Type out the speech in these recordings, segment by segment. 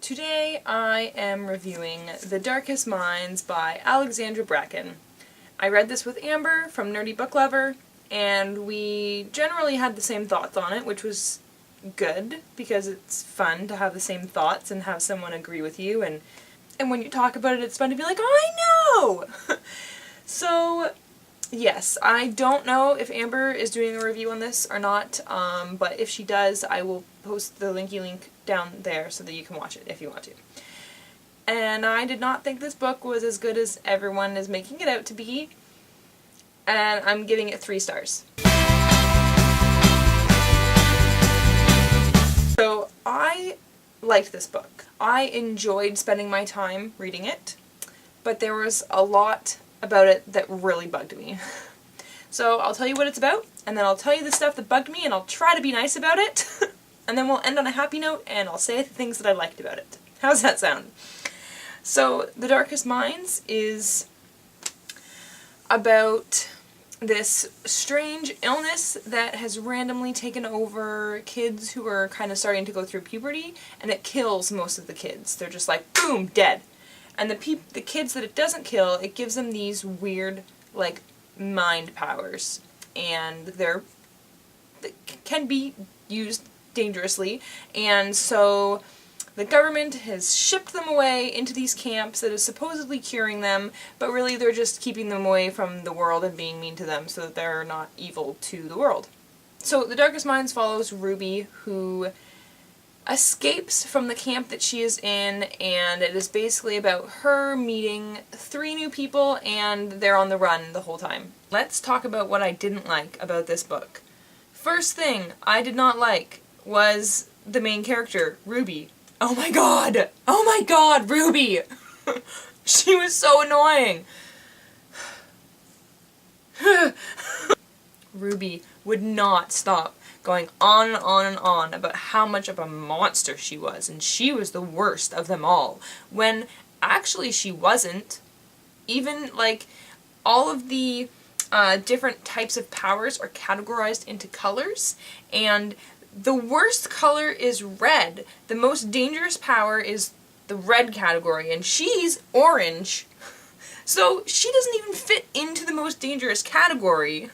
Today I am reviewing The Darkest Minds by Alexandra Bracken. I read this with Amber from Nerdy Book Lover, and we generally had the same thoughts on it, which was good, because it's fun to have the same thoughts and have someone agree with you, and when you talk about it, it's fun to be like, oh, I know! So, yes, I don't know if Amber is doing a review on this or not, but if she does, I will post the linky link down there so that you can watch it if you want to. And I did not think this book was as good as everyone is making it out to be, and I'm giving it 3 stars. So I liked this book. I enjoyed spending my time reading it, but there was a lot about it that really bugged me. So I'll tell you what it's about, and then I'll tell you the stuff that bugged me, and I'll try to be nice about it, and then we'll end on a happy note, and I'll say the things that I liked about it. How's that sound? So, The Darkest Minds is about this strange illness that has randomly taken over kids who are kind of starting to go through puberty, and it kills most of the kids. They're just like, boom, dead. And the kids that it doesn't kill, it gives them these weird, like, mind powers. And they can be used dangerously, and so the government has shipped them away into these camps that is supposedly curing them, but really they're just keeping them away from the world and being mean to them so that they're not evil to the world. So The Darkest Minds follows Ruby, who escapes from the camp that she is in, and it is basically about her meeting 3 new people, and they're on the run the whole time. Let's talk about what I didn't like about this book. First thing I did not like was the main character, Ruby. Oh my god! Oh my god, Ruby! She was so annoying! Ruby would not stop going on and on and on about how much of a monster she was, and she was the worst of them all, when actually she wasn't. Even, like, all of the different types of powers are categorized into colors, and the worst color is red. The most dangerous power is the red category, and she's orange. So she doesn't even fit into the most dangerous category.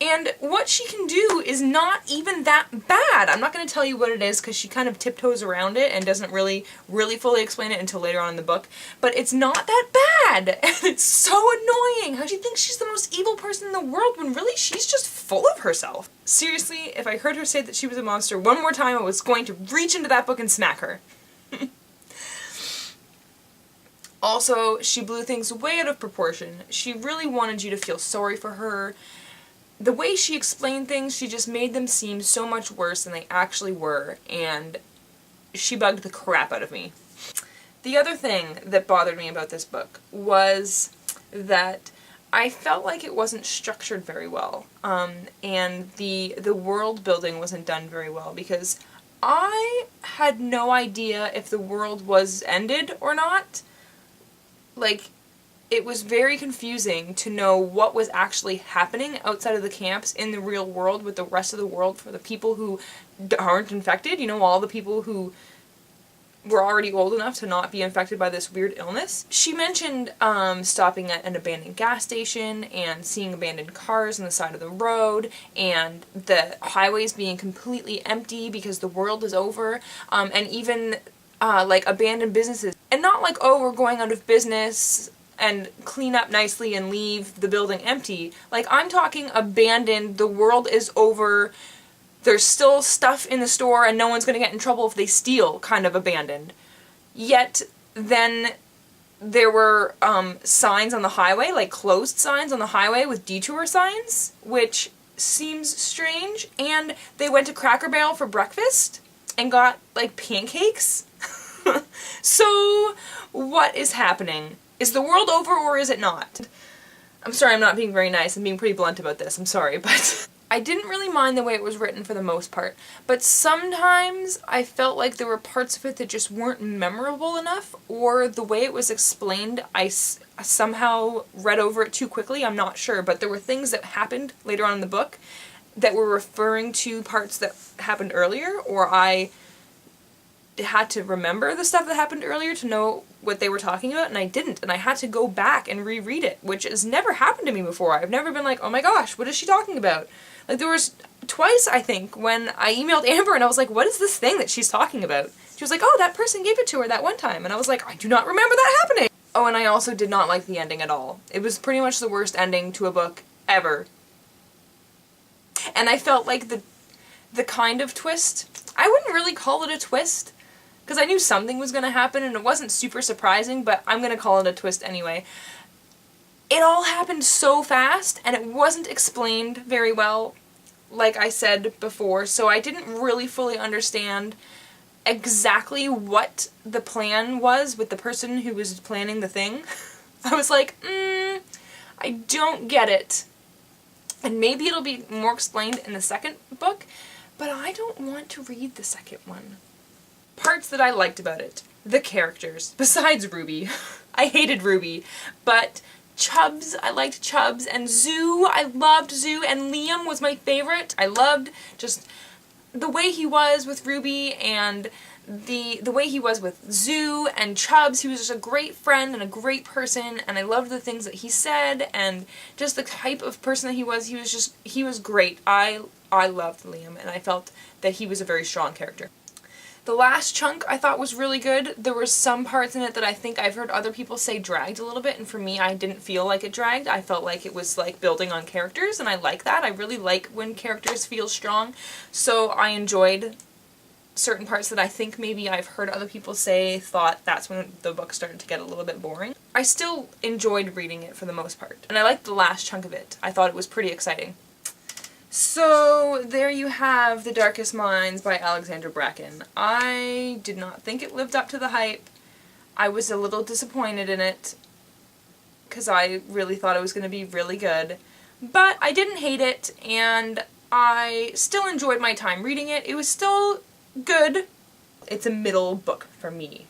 And what she can do is not even that bad. I'm not going to tell you what it is because she kind of tiptoes around it and doesn't really fully explain it until later on in the book. But it's not that bad, and it's so annoying how she thinks she's the most evil person in the world when really she's just full of herself. Seriously, if I heard her say that she was a monster one more time, I was going to reach into that book and smack her. Also, she blew things way out of proportion. She really wanted you to feel sorry for her. The way she explained things, she just made them seem so much worse than they actually were, and she bugged the crap out of me. The other thing that bothered me about this book was that I felt like it wasn't structured very well, and the world building wasn't done very well, because I had no idea if the world was ended or not. Like, it was very confusing to know what was actually happening outside of the camps in the real world with the rest of the world for the people who aren't infected, you know, all the people who were already old enough to not be infected by this weird illness. She mentioned stopping at an abandoned gas station and seeing abandoned cars on the side of the road, and the highways being completely empty because the world is over, and even like abandoned businesses. And not like, oh, we're going out of business and clean up nicely and leave the building empty. Like, I'm talking abandoned, the world is over, there's still stuff in the store and no one's gonna get in trouble if they steal, kind of abandoned. Yet, then there were signs on the highway, like closed signs on the highway with detour signs, which seems strange, and they went to Cracker Barrel for breakfast and got, like, pancakes. So, what is happening? Is the world over or is it not? I'm sorry, I'm not being very nice. I'm being pretty blunt about this. I'm sorry, but I didn't really mind the way it was written for the most part. But sometimes I felt like there were parts of it that just weren't memorable enough, or the way it was explained, I somehow read over it too quickly. I'm not sure, but there were things that happened later on in the book that were referring to parts that happened earlier, or I had to remember the stuff that happened earlier to know what they were talking about, and I didn't, and I had to go back and reread it, which has never happened to me before. I've never been like, oh my gosh, what is she talking about? Like, there was twice, I think, when I emailed Amber and I was like, what is this thing that she's talking about? She was like, oh, that person gave it to her that one time, and I was like, I do not remember that happening! Oh, and I also did not like the ending at all. It was pretty much the worst ending to a book ever. And I felt like the kind of twist, I wouldn't really call it a twist, because I knew something was going to happen and it wasn't super surprising, but I'm going to call it a twist anyway. It all happened so fast, and it wasn't explained very well, like I said before, so I didn't really fully understand exactly what the plan was with the person who was planning the thing. I was like, I don't get it. And maybe it'll be more explained in the second book, but I don't want to read the second one. Parts that I liked about it. The characters. Besides Ruby. I hated Ruby. But Chubbs, I liked Chubbs. And Zoo, I loved Zoo. And Liam was my favorite. I loved just the way he was with Ruby and the way he was with Zoo and Chubbs. He was just a great friend and a great person, and I loved the things that he said and just the type of person that he was. He was great. I loved Liam, and I felt that he was a very strong character. The last chunk I thought was really good. There were some parts in it that I think I've heard other people say dragged a little bit, and for me I didn't feel like it dragged. I felt like it was like building on characters, and I like that. I really like when characters feel strong, so I enjoyed certain parts that I think maybe I've heard other people say thought that's when the book started to get a little bit boring. I still enjoyed reading it for the most part, and I liked the last chunk of it. I thought it was pretty exciting. So there you have The Darkest Minds by Alexandra Bracken. I did not think it lived up to the hype. I was a little disappointed in it because I really thought it was going to be really good. But I didn't hate it, and I still enjoyed my time reading it. It was still good. It's a middle book for me.